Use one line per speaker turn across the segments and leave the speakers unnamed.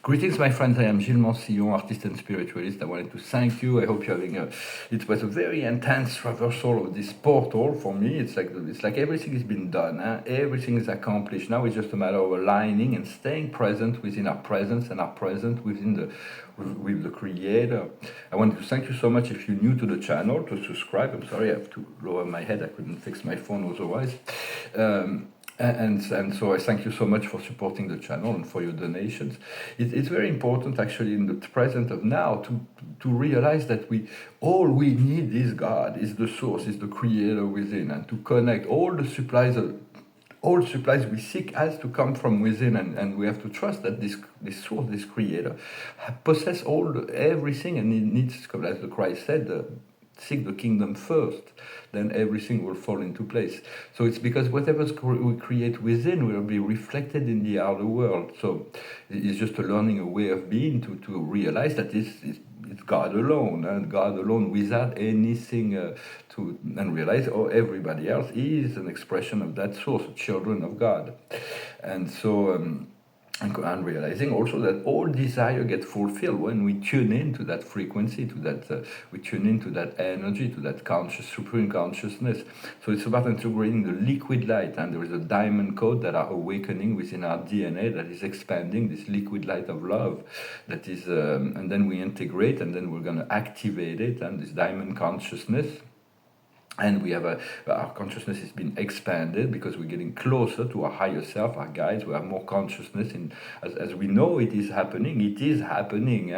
Greetings, my friends. I am Gilles Mansillon, artist and spiritualist. I wanted to thank you. I hope you're having a. It was a very intense traversal of this portal for me. It's like everything has been done. Everything is accomplished. Now it's just a matter of aligning and staying present within our presence and our present within the with the Creator. I wanted to thank you so much. If you're new to the channel, to subscribe. I'm sorry, I have to lower my head. I couldn't fix my phone otherwise. And so I thank you so much for supporting the channel and for your donations. It's very important actually in the present of now to realize that all we need is God, is the source, is the creator within, and to connect all supplies we seek has to come from within, and we have to trust that this source, this creator, possess everything, and it needs, as the Christ said, seek the kingdom first, then everything will fall into place. So it's because whatever we create within will be reflected in the outer world. So it's just a learning, a way of being, to realize that it's God alone, and God alone without anything and realize, everybody else is an expression of that source, children of God. And so and realizing also that all desire gets fulfilled when we tune into that frequency, to that we tune into that energy, to that supreme consciousness. So it's about integrating the liquid light, and there is a diamond code that are awakening within our DNA that is expanding this liquid light of love. That is, and then we integrate, and then we're going to activate it, and this diamond consciousness. And we have our consciousness has been expanded because we're getting closer to our higher self, our guides. We have more consciousness, as we know it is happening. It is happening.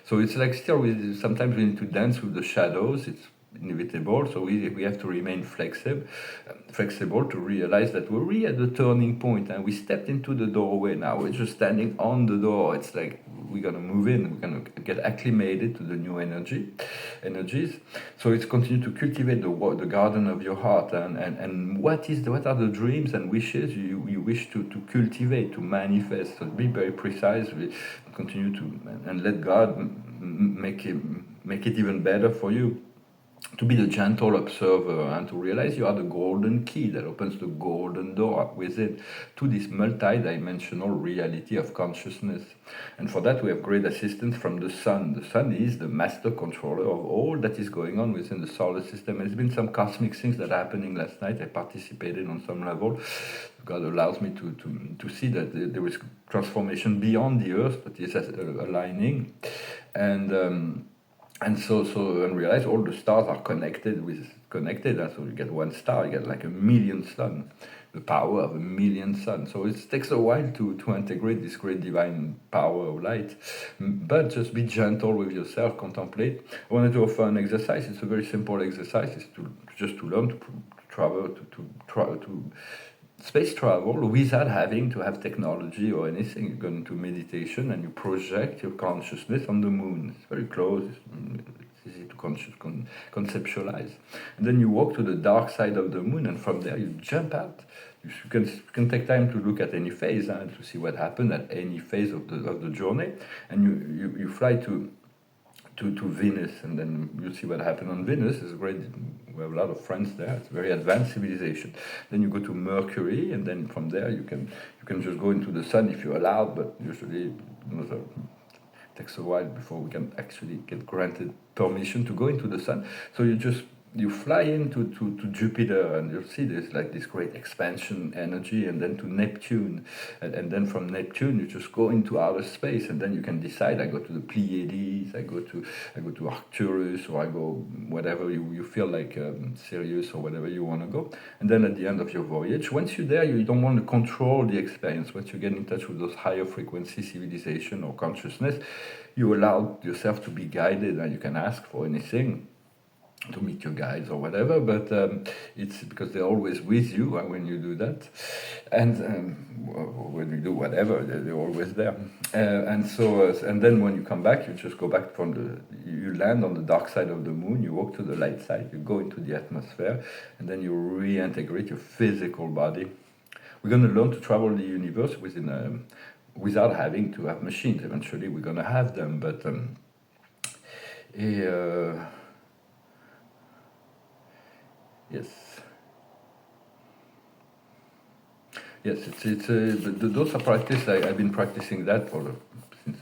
So it's like still, sometimes we need to dance with the shadows. It's inevitable. So we have to remain flexible to realize that we're really at the turning point, and we stepped into the doorway now. We're just standing on the door. It's like we're gonna move in. We're gonna get acclimated to the new energies. So it's continue to cultivate the garden of your heart, and what are the dreams and wishes you wish to cultivate, to manifest. So be very precise. We continue to and let God make it even better for you. To be the gentle observer, and to realize you are the golden key that opens the golden door within to this multi-dimensional reality of consciousness. And for that we have great assistance from the sun. The sun is the master controller of all that is going on within the solar system. There's been some cosmic things that are happening last night. I participated on some level. God allows me to see that there is transformation beyond the earth that is aligning. And so realize all the stars are connected, and so you get one star, you get like a million sun, the power of a million sun. So it takes a while to integrate this great divine power of light, but just be gentle with yourself, contemplate. I wanted to offer an exercise. It's a very simple exercise. It's to learn to travel, to space travel without having to have technology or anything. You go into meditation and you project your consciousness on the moon. It's very close. It's easy to conceptualize. And then you walk to the dark side of the moon, and from there you jump out. You can take time to look at any phase and to see what happened at any phase of the journey. And you fly to Venus, and then you see what happened on Venus. It's great. We have a lot of friends there. It's a very advanced civilization. Then you go to Mercury, and then from there you can just go into the sun if you're allowed, but usually it takes a while before we can actually get granted permission to go into the sun. So you fly into Jupiter, and you'll see there's like this great expansion energy, and then to Neptune, and then from Neptune you just go into outer space, and then you can decide, I go to the Pleiades, I go to Arcturus, or I go whatever you feel like, Sirius, or whatever you want to go. And then at the end of your voyage, once you're there, you don't want to control the experience. Once you get in touch with those higher frequency civilization or consciousness, you allow yourself to be guided, and you can ask for anything, to meet your guides or whatever, but it's because they're always with you when you do that, and when you do whatever, they're always there. And then when you come back, you just go back you land on the dark side of the moon, you walk to the light side, you go into the atmosphere, and then you reintegrate your physical body. We're going to learn to travel the universe without having to have machines. Eventually we're going to have them, but yes. Yes, those are practice. I've been practicing that since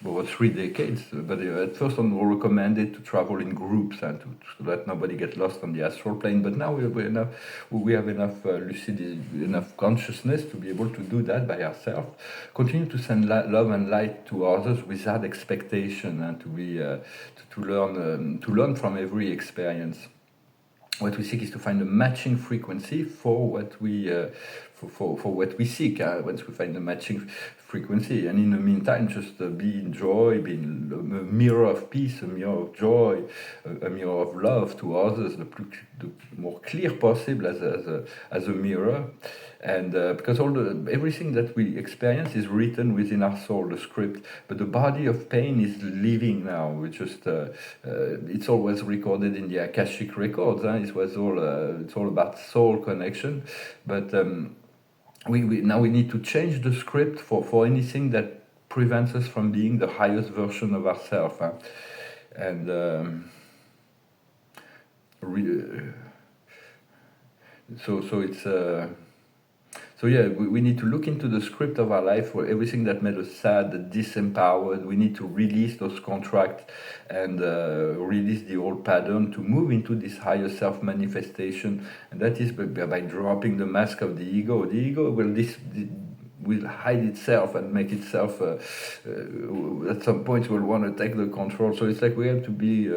over 3 decades. But at first, on we recommended to travel in groups and so that nobody gets lost on the astral plane. But now we have enough lucidity, enough consciousness to be able to do that by ourselves. Continue to send love and light to others without expectation, and to learn from every experience. What we seek is to find a matching frequency for what we for what we seek. Once we find the matching frequency, and in the meantime, just be in joy, be in a mirror of peace, a mirror of joy, a mirror of love to others, the more clear possible as a mirror. And because everything that we experience is written within our soul, the script, but the body of pain is living now. We just it's always recorded in the Akashic records. It's all about soul connection, but we now we need to change the script for anything that prevents us from being the highest version of ourselves. And so it's. So yeah, we need to look into the script of our life for everything that made us sad, disempowered. We need to release those contracts and release the old pattern to move into this higher self-manifestation. And that is by dropping the mask of the ego. The ego will hide itself and make itself, at some point, will want to take the control. So it's like we have to be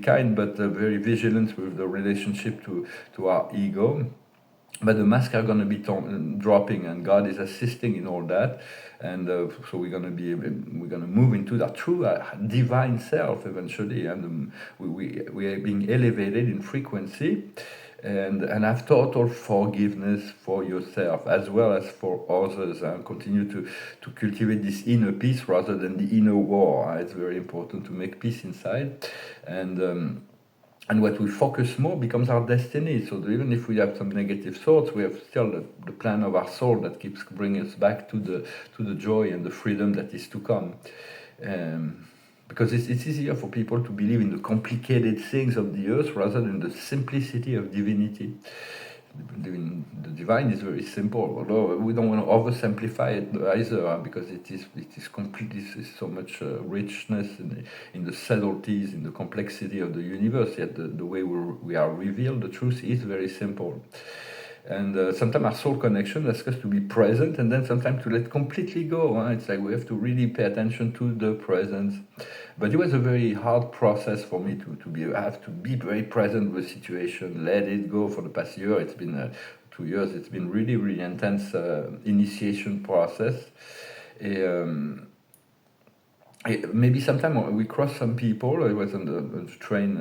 kind, but very vigilant with the relationship to our ego. But the masks are going to be dropping, and God is assisting in all that, and so we're going to move into that true divine self eventually, and we are being elevated in frequency, and have total forgiveness for yourself as well as for others, and continue to cultivate this inner peace rather than the inner war. It's very important to make peace inside, and what we focus more becomes our destiny. So even if we have some negative thoughts, we have still the plan of our soul that keeps bringing us back to the joy and the freedom that is to come. Because it's easier for people to believe in the complicated things of the earth rather than the simplicity of divinity. The divine is very simple, although we don't want to oversimplify it either, because it is complete. This is so much richness in the subtleties, in the complexity of the universe. Yet the way we are revealed, the truth is very simple. And sometimes our soul connection asks us to be present, and then sometimes to let completely go. It's like we have to really pay attention to the presence. But it was a very hard process for me have to be very present with the situation, let it go. For the past year, it's been 2 years. It's been really, really intense initiation process. Maybe sometimes we crossed some people. I was on the train,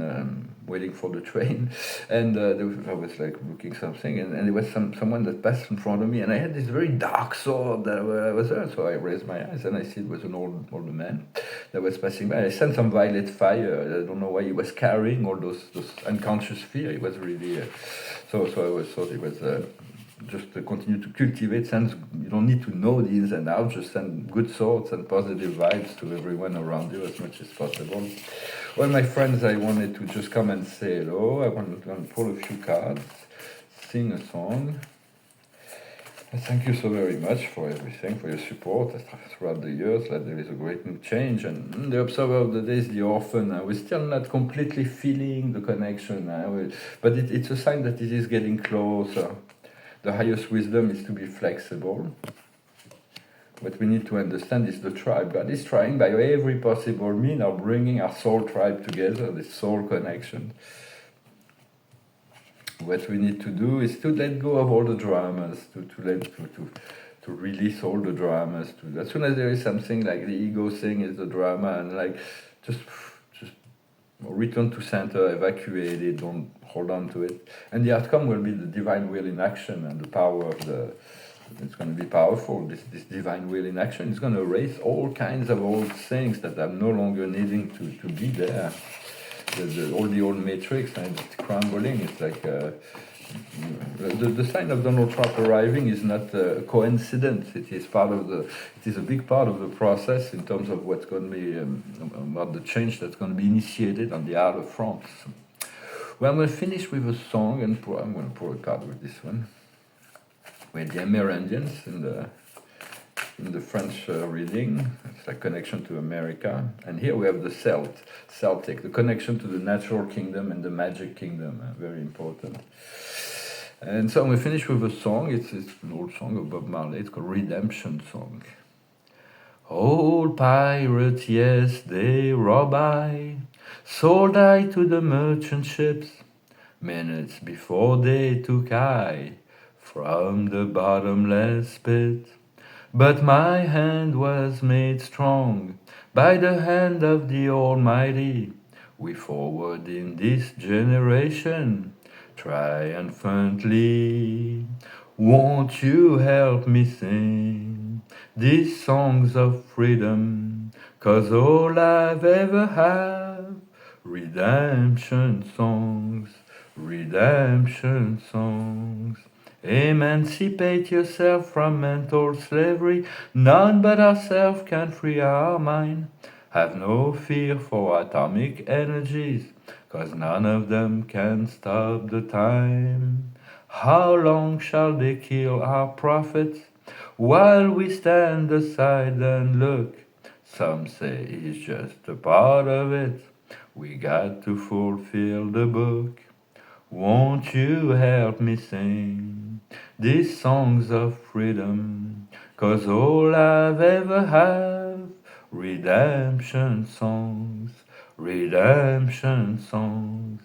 waiting for the train, and I was like looking something, and there was someone that passed in front of me, and I had this very dark sword that was there. So I raised my eyes, and I see it was an older man that was passing by. I sent some violet fire. I don't know why he was carrying all those unconscious fear. It was really so I thought it was. Just to continue to cultivate sense. You don't need to know the ins and outs, just send good thoughts and positive vibes to everyone around you as much as possible. Well, my friends, I wanted to just come and say hello. I want to pull a few cards, sing a song. Thank you so very much for everything, for your support throughout the years. That there is a great new change, and the observer of the day is the orphan. We're still not completely feeling the connection, but it's a sign that it is getting closer. The highest wisdom is to be flexible. What we need to understand is the tribe. God is trying by every possible means of bringing our soul tribe together, this soul connection. What we need to do is to let go of all the dramas, to release all the dramas. As soon as there is something like the ego thing is the drama, and like just return to center, evacuate it, don't hold on to it. And the outcome will be the divine will in action, and the power of it's going to be powerful. This divine will in action is going to erase all kinds of old things that are no longer needing to be there. All the old matrix, and it's crumbling. It's like the sign of Donald Trump arriving is not a coincidence. It is a big part of the process in terms of what's going to be about the change that's going to be initiated on the outer front. Well, I'm going to finish with a song, and I'm going to pull a card with this one. We're the Amerindians, and in the French reading. It's like connection to America. And here we have the Celtic, the connection to the natural kingdom and the magic kingdom, very important. And so we finish with a song. It's an old song of Bob Marley. It's called Redemption Song. Old pirates, yes, they rob I, sold I to the merchant ships, minutes before they took I from the bottomless pit. But my hand was made strong by the hand of the Almighty. We forward in this generation triumphantly. Won't you help me sing these songs of freedom? 'Cause all I've ever had, redemption songs, redemption songs. Emancipate yourself from mental slavery. None but ourselves can free our mind. Have no fear for atomic energies, 'cause none of them can stop the time. How long shall they kill our prophets while we stand aside and look? Some say it's just a part of it. We got to fulfill the book. Won't you help me sing these songs of freedom? 'Cause all I've ever had, redemption songs, redemption songs.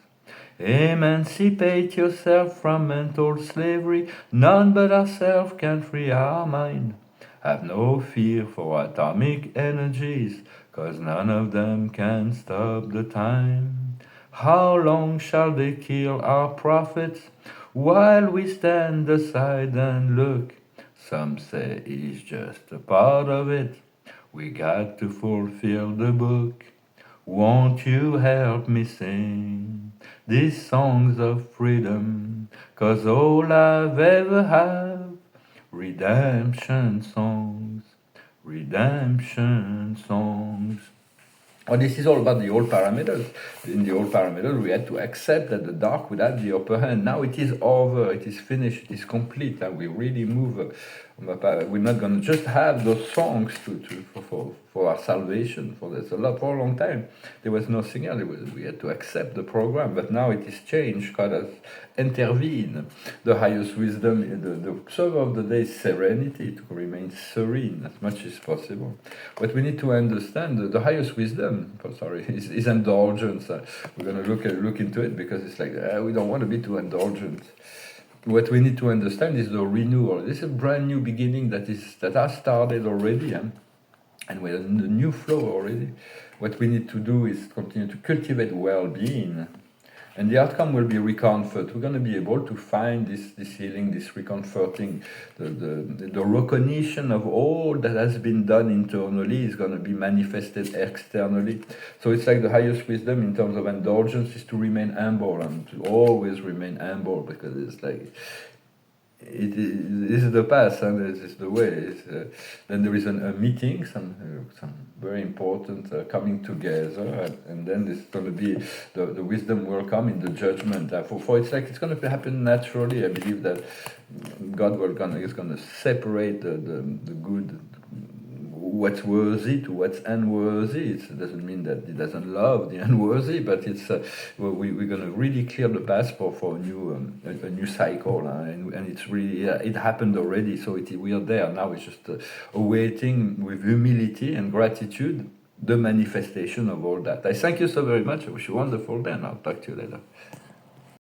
Emancipate yourself from mental slavery. None but ourselves can free our mind. Have no fear for atomic energies, 'cause none of them can stop the time. How long shall they kill our prophets while we stand aside and look? Some say it's just a part of it. We got to fulfill the book. Won't you help me sing these songs of freedom? 'Cause all I've ever had, redemption songs, redemption songs. Well, this is all about the old parameters. In the old parameters, we had to accept that the dark would have the upper hand. Now it is over, it is finished, it is complete, and we really move. We're not going to just have those songs for our salvation. For a long time, there was nothing else. We had to accept the program, but now it is changed. God has intervened. The highest wisdom, the server of the day is serenity, to remain serene as much as possible. But we need to understand the highest wisdom. Is indulgence. We're going to look into it because it's like we don't want to be too indulgent. What we need to understand is the renewal. This is a brand new beginning that has started already, and we're in the new flow already. What we need to do is continue to cultivate well-being, and the outcome will be recomfort. We're going to be able to find this healing, this recomforting, the recognition of all that has been done internally is going to be manifested externally. So it's like the highest wisdom in terms of indulgence is to remain humble and to always remain humble, because it's like this is the past, and this is the way. Then there is a meeting, some very important coming together, and then there's going to be the wisdom will come in the judgment. For it's like it's going to happen naturally. I believe that God is going to separate the good, what's worthy to what's unworthy. It doesn't mean that He doesn't love the unworthy, but it's we're going to really clear the path for a new cycle, and it's really it happened already. So we are there now. It's just awaiting with humility and gratitude the manifestation of all that. I thank you so very much. I wish you a wonderful day, and I'll talk to you later.